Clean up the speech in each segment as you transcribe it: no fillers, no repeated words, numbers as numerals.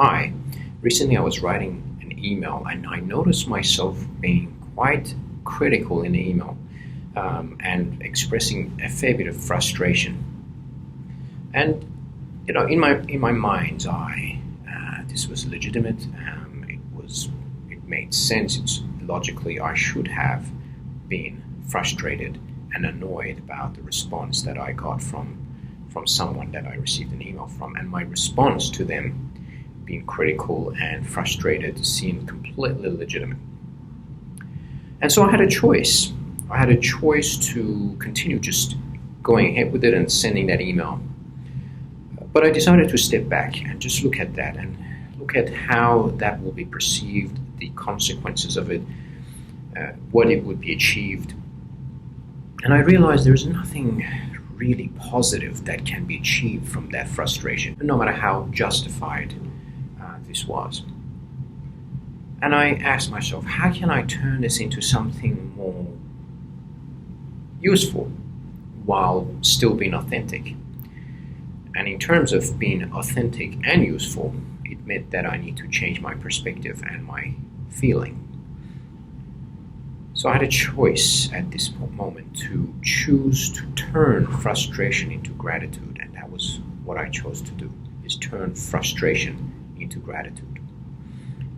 Hi, recently I was writing an email and I noticed myself being quite critical in the email and expressing a fair bit of frustration. And in my mind's eye, this was legitimate. It made sense. It's logically I should have been frustrated and annoyed about the response that I got from someone that I received an email from, and my response to them being critical and frustrated seemed completely legitimate. And so I had a choice. I had a choice to continue just going ahead with it and sending that email. But I decided to step back and just look at that and look at how that will be perceived, the consequences of it, what it would be achieved. And I realized there's nothing really positive that can be achieved from that frustration, no matter how justified this was. And I asked myself, how can I turn this into something more useful while still being authentic? And in terms of being authentic and useful, it meant that I need to change my perspective and my feeling. So I had a choice at this moment to choose to turn frustration into gratitude, and that was what I chose to do, is turn frustration into gratitude.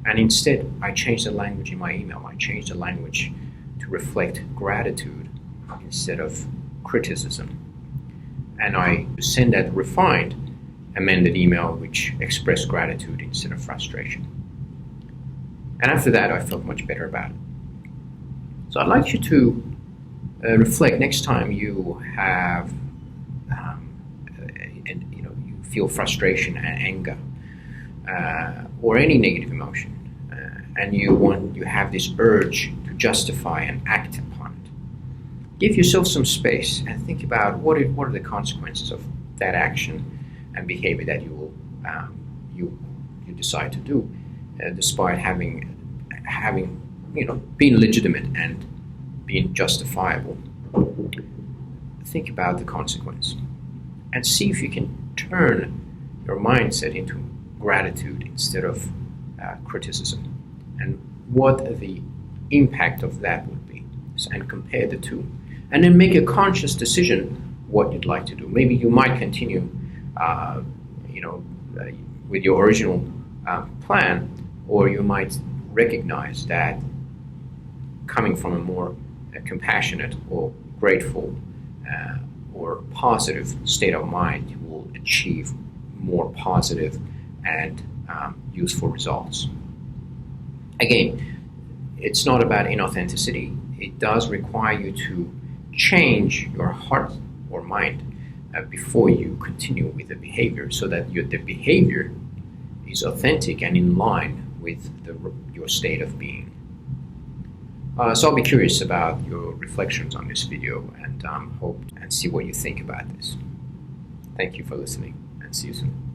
And instead, I changed the language in my email. I changed the language to reflect gratitude instead of criticism. And I sent that refined, amended email which expressed gratitude instead of frustration. And after that, I felt much better about it. So I'd like you to reflect next time you have, you feel frustration and anger or any negative emotion, and you have this urge to justify and act upon it. Give yourself some space and think about what are the consequences of that action and behavior that you decide to do, despite having being legitimate and being justifiable. Think about the consequence and see if you can turn your mindset into gratitude instead of criticism, and what the impact of that would be, and compare the two, and then make a conscious decision what you'd like to do. Maybe you might continue with your original plan, or you might recognize that coming from a more compassionate or grateful or positive state of mind, you will achieve more positive and useful results. Again, it's not about inauthenticity. It does require you to change your heart or mind before you continue with the behavior, so that the behavior is authentic and in line with your state of being. So I'll be curious about your reflections on this video, and hope and see what you think about this. Thank you for listening, and see you soon.